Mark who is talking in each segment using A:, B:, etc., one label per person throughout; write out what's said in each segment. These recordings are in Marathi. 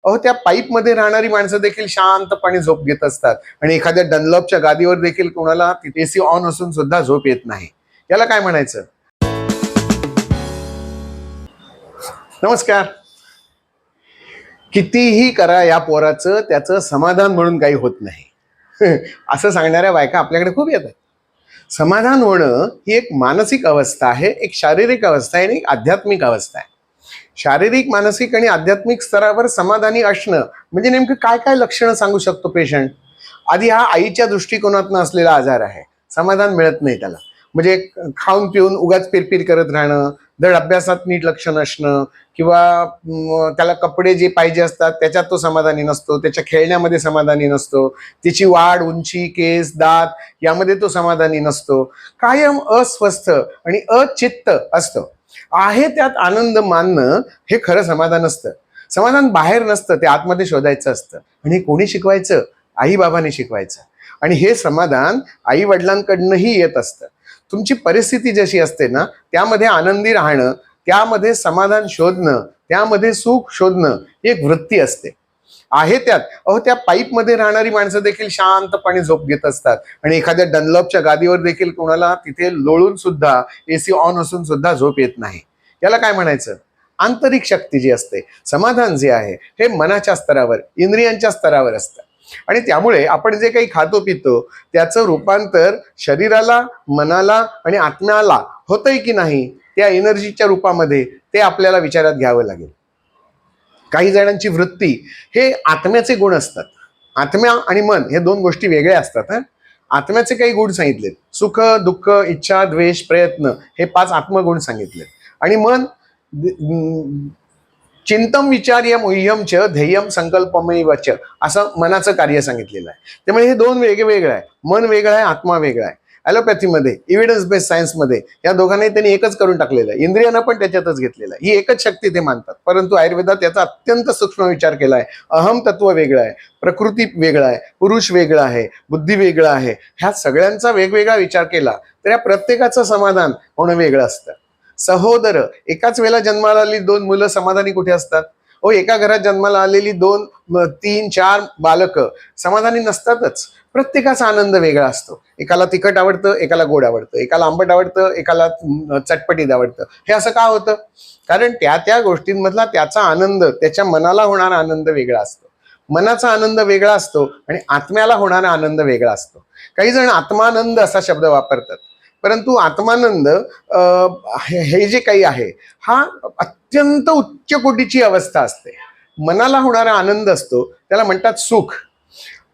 A: अहो, त्या पाईप मध्ये राहणारी माणसं देखील शांतपणे झोप घेत असतात आणि एखाद्या डनलॉपच्या गादीवर देखील कोणाला एसी ऑन असून सुद्धा झोप येत नाही. याला काय म्हणायचं? नमस्कार. कितीही करा या पोराचं, त्याचं समाधान म्हणून काही होत नाही असं सांगणाऱ्या बायका आपल्याकडे खूप येतात. समाधान होणं ही एक मानसिक अवस्था आहे, एक शारीरिक अवस्था आहे आणि एक आध्यात्मिक अवस्था आहे. शारीरिक, मानसिक आणि आध्यात्मिक स्तरावर समाधानी असणं म्हणजे नेमकं काय काय लक्षणं सांगू शकतो पेशंट? आधी हा आईच्या दृष्टिकोनातून असलेला आजार आहे. समाधान मिळत नाही त्याला. म्हणजे खाऊन पिऊन उगाच पिरपिर करत राहणं, धड अभ्यासात नीट लक्ष नसणं, किंवा त्याला कपडे जे पाहिजे असतात त्याच्यात तो समाधानी नसतो, त्याच्या खेळण्यामध्ये समाधानी नसतो, त्याची वाढ, उंची, केस, दात यामध्ये तो समाधानी नसतो, कायम अस्वस्थ आणि अचित्त असतो. आहे त्यात आनंद मानणं हे खरं समाधान असतं. समाधान बाहेर नसतं, ते आतमध्ये शोधायचं असतं. आणि कोणी शिकवायचं? आई बाबांनी शिकवायचं. आणि हे समाधान आई वडिलांकडनंही येत असतं. तुमची परिस्थिती जशी असते ना, त्यामध्ये आनंदी राहणं, त्यामध्ये समाधान शोधणं, त्यामध्ये सुख शोधणं ही एक वृत्ती असते. आहे त्यात. अहो, त्या पाईप मध्ये राहणारी माणसं देखील शांतपणे झोप घेत असतात आणि एखाद्या डनलॉपच्या गादीवर देखील कोणाला तिथे लोळून सुद्धा एसी ऑन असून सुद्धा झोप येत नाही. याला काय म्हणायचं? आंतरिक शक्ती जी असते, समाधान जे आहे हे मनाच्या स्तरावर, इंद्रियांच्या स्तरावर असतं. आणि त्यामुळे आपण जे काही खातो पितो त्याचं रूपांतर शरीराला, मनाला आणि आत्म्याला होतंय की नाही, त्या एनर्जीच्या रूपामध्ये ते आपल्याला विचारात घ्यावं लागेल. काही जणांची वृत्ती हे आत्म्याचे गुण असतात. आत्म्या आणि मन हे दोन गोष्टी वेगळ्या असतात. आत्म्याचे काही गुण सांगितलेत: सुख, दुःख, इच्छा, द्वेष, प्रयत्न, हे 5 आत्मगुण सांगितलेत. आणि मन चिंतम विचार्य मुह्यम च ध्येयम संकल्पमैव च, असं मनाचं कार्य सांगितलेलं आहे. त्यामुळे हे दोन वेगवेगळं आहे. मन वेगळं आहे, आत्मा वेगळा आहे. ॲलोपॅथीमध्ये, इव्हिडन्स बेस्ड सायन्समध्ये या दोघांनाही त्यांनी एकच करून टाकलेलं आहे. इंद्रियांना पण त्याच्यातच घेतलेलं आहे. ही एकच शक्ती ते मानतात. परंतु आयुर्वेदात याचा अत्यंत सूक्ष्म विचार केला आहे. अहम तत्व वेगळं आहे, प्रकृती वेगळं आहे, पुरुष वेगळा आहे, बुद्धी वेगळं आहे. ह्या सगळ्यांचा वेगवेगळा विचार केला तर या प्रत्येकाचं समाधान होणं वेगळं असतं. सहोदर, एकाच वेळेला जन्माला आलेली 2 मुलं समाधानी कुठे असतात? हो, एका घरात जन्माला आलेली 2, 3, 4 बालक समाधानी नसतातच. प्रत्येकाचा आनंद वेगळा असतो. एकाला तिखट आवडतं, एकाला गोड आवडतं, एकाला आंबट आवडतं, एकाला चटपटीत आवडतं. हे असं का होतं? कारण त्या त्या गोष्टींमधला त्याचा आनंद, त्याच्या मनाला होणारा आनंद वेगळा असतो. मनाचा आनंद वेगळा असतो आणि आत्म्याला होणारा आनंद वेगळा असतो. काही जण आत्मानंद असा शब्द वापरतात, परंतु आत्मानंद हे जे काही आहे हा अत्यंत उच्च कोटीची अवस्था असते. मनाला होणारा आनंद असतो त्याला म्हणतात सुख.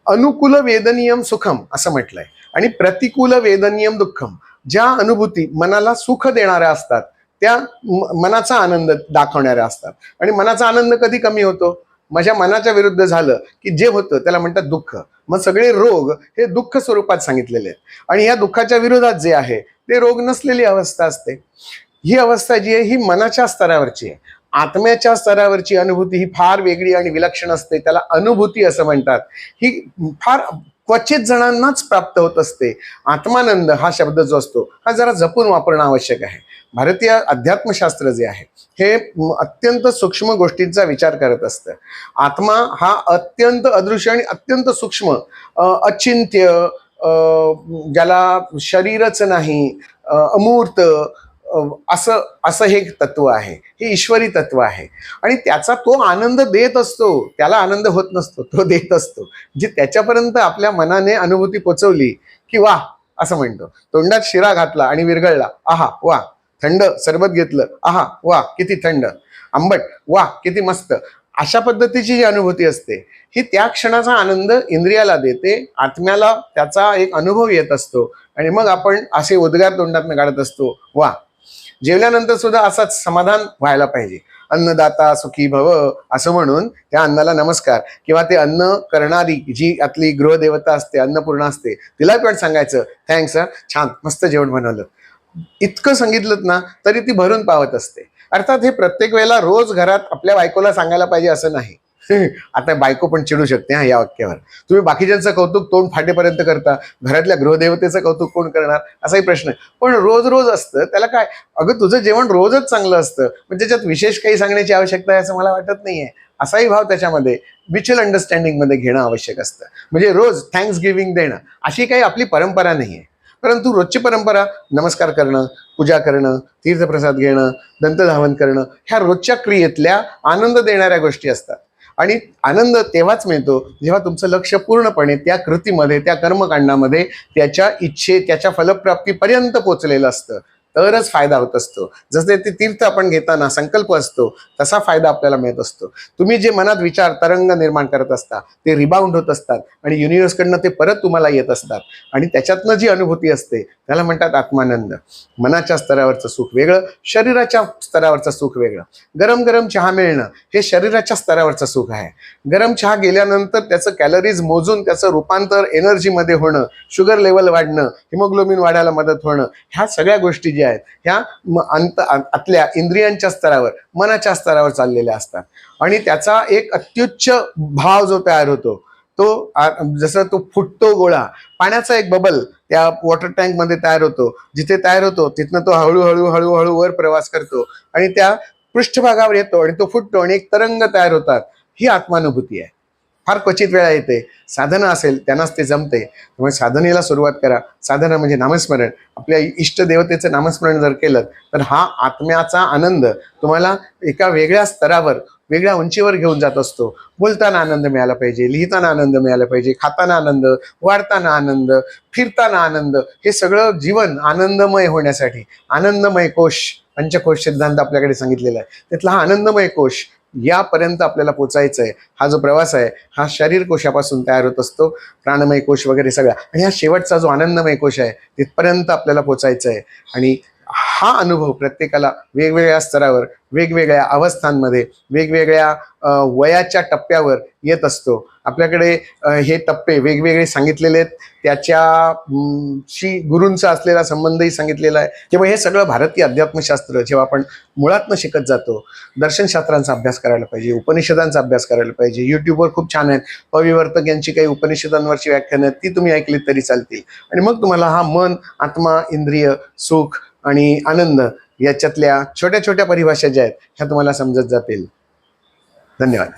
A: अनुकूल वेदनीयम सुखम असं म्हटलंय आणि प्रतिकूल वेदनीयम दुःखम. ज्या अनुभूती मनाला सुख देणाऱ्या असतात त्या मनाचा आनंद दाखवणाऱ्या असतात. आणि मनाचा आनंद कधी कमी होतो? माझ्या मनाच्या विरुद्ध झालं की जे होतं त्याला म्हणतात दुःख. मग सगळे रोग हे दुःख स्वरूपात सांगितलेले आहेत. आणि या दुःखाच्या विरोधात जे आहे ते रोग नसलेली अवस्था असते. ही अवस्था जी आहे ही मनाच्या स्तरावरची आहे. आत्म्याच्या स्तरावरची अनुभूती ही फार वेगळी आणि विलक्षण असते. त्याला अनुभूती असं म्हणतात. ही फार क्वचित जणांनाच प्राप्त होत असते. आत्मानंद हा शब्द जो असतो हा जरा जपून वापरणं आवश्यक आहे. भारतीय अध्यात्मशास्त्र जे आहे हे अत्यंत सूक्ष्म गोष्टींचा विचार करत असतं. आत्मा हा अत्यंत अदृश्य आणि अत्यंत सूक्ष्म, अचिंत्य, ज्याला शरीरच नाही, अमूर्त, असं हे तत्व आहे. हे ईश्वरी तत्व आहे आणि त्याचा तो आनंद देत असतो. त्याला आनंद होत नसतो, तो देत असतो. जे त्याच्यापर्यंत आपल्या मनाने अनुभूती पोचवली की वा असं म्हणतो. तोंडात शिरा घातला आणि विरघळला, आहा वा. थंड सरबत घेतलं, आहा वा किती थंड. आंबट, वा किती मस्त. अशा पद्धतीची जी अनुभूती असते ही त्या क्षणाचा आनंद इंद्रियाला देते, आत्म्याला त्याचा एक अनुभव येत असतो आणि मग आपण असे उद्गार तोंडातून काढत असतो, वा. जेवल्यानंतर सुद्धा असाच समाधान व्हायला पाहिजे. अन्नदाता सुखी भव असं म्हणून त्या अन्नाला नमस्कार, किंवा ते अन्न करणारी जी आपली गृहदेवता असते, अन्नपूर्णा असते, तिला पण सांगायचं थँक्स, छान मस्त जेवण बनवलं. इतकं सांगितलं ना तरी ती भरून पावत असते. अर्थात हे प्रत्येक वेळेला रोज घरात आपल्या बायकोला सांगायला पाहिजे असं नाही. आता बायको पण चिडू शकते हा या वाक्यावर. तुम्ही बाकीच्यांचं कौतुक तोंड फाटेपर्यंत करता, घरातल्या गृहदेवतेचं कौतुक कोण करणार असाही प्रश्न. पण रोज रोज असतं त्याला काय? अगं तुझं जेवण रोजच चांगलं असतं, म्हणजे त्याच्यात विशेष काही सांगण्याची आवश्यकता आहे असं मला वाटत नाहीये. असाही भाव त्याच्यामध्ये म्युच्युअल अंडरस्टँडिंगमध्ये घेणं आवश्यक असतं. म्हणजे रोज थँक्स गिव्हिंग देणं अशी काही आपली परंपरा नाही आहे, परंतु रोजची परंपरा नमस्कार करणं, पूजा करणं, तीर्थप्रसाद घेणं, दंतधावन करणं ह्या रोजच्या क्रियेतल्या आनंद देणाऱ्या गोष्टी असतात. आणि आनंद तेव्हाच मिळतो जेव्हा तुमचं लक्ष पूर्णपणे त्या कृतीमध्ये, त्या कर्मकांडामध्ये, त्याच्या इच्छे, त्याच्या फलप्राप्तीपर्यंत पोचलेलं असतं, तरच फायदा होत असतो. जसे ते तीर्थ आपण घेताना संकल्प असतो तसा फायदा आपल्याला मिळत असतो. तुम्ही जे मनात विचार तरंग निर्माण करत असता ते रिबाउंड होत असतात आणि युनिव्हर्सकडनं ते परत तुम्हाला येत असतात आणि त्याच्यातनं जी अनुभूती असते त्याला म्हणतात आत्मानंद. मनाच्या स्तरावरचं सुख वेगळं, शरीराच्या स्तरावरचं सुख वेगळं. गरम गरम चहा मिळणं हे शरीराच्या स्तरावरचं सुख आहे. गरम चहा गेल्यानंतर त्याचं कॅलरीज मोजून त्याचं रूपांतर एनर्जीमध्ये होणं, शुगर लेवल वाढणं, हिमोग्लोबिन वाढायला मदत होणं, ह्या सगळ्या गोष्टी ज्या आहेत ह्या आतल्या इंद्रियांच्या स्तरावर, मनाच्या स्तरावर चाललेल्या असतात. आणि त्याचा एक अत्युच्च भाव जो तयार होतो तो जसं तो फुटतो गोळा, पाण्याचा एक बबल त्या वॉटर टँक मध्ये तयार होतो, जिथे तयार होतो तिथनं तो हळूहळू हळूहळू वर प्रवास करतो आणि त्या पृष्ठभागावर येतो आणि तो फुटतो आणि एक तरंग तयार होतात. ही आत्मानुभूती आहे. फार क्वचित वेळा येते. साधना असेल त्यांनाच ते जमते. त्यामुळे साधनेला सुरुवात करा. साधना म्हणजे नामस्मरण. आपल्या इष्ट देवतेचं नामस्मरण जर केलं तर हा आत्म्याचा आनंद तुम्हाला एका वेगळ्या स्तरावर, वेगळ्या उंचीवर घेऊन जात असतो. बोलताना आनंद मिळाला पाहिजे, लिहिताना आनंद मिळाला पाहिजे, खाताना आनंद, वाढताना आनंद, फिरताना आनंद. हे सगळं जीवन आनंदमय होण्यासाठी आनंदमय कोश, पंचकोश सिद्धांत आपल्याकडे सांगितलेला आहे. त्यातला हा आनंदमय कोश यापर्यंत आपल्याला पोचायचं आहे. हा जो प्रवास आहे हा शरीर कोशापासून तयार होत असतो, प्राणमय कोश वगैरे सगळा, आणि हा शेवटचा जो आनंदमय कोश आहे तिथपर्यंत आपल्याला पोचायचं आहे. आणि हा अनुभव प्रत्येकाला वेगवेगळ्या स्तरावर, वेगवेगळ्या अवस्थांमध्ये, वेगवेगळ्या वयाच्या टप्प्यावर येत असतो. आपल्याकडे हे टप्पे वेगवेगळे सांगितलेले आहेत. त्याच्याशी गुरूंचा असलेला संबंधही सांगितलेला आहे. तेव्हा हे सगळं भारतीय अध्यात्मशास्त्र जेव्हा आपण मुळातनं शिकत जातो, दर्शनशास्त्रांचा अभ्यास करायला पाहिजे, उपनिषदांचा अभ्यास करायला पाहिजे. युट्यूबवर खूप छान आहेत. अविवर्तक यांची काही उपनिषदांवरची व्याख्यानं आहेत, ती तुम्ही ऐकलीत तरी चालतील. आणि मग तुम्हाला हा मन, आत्मा, इंद्रिय, सुख आणि आनंद याच्यातल्या छोट्या छोट्या परिभाषा ज्या आहेत ह्या तुम्हाला समजत जातील. धन्यवाद.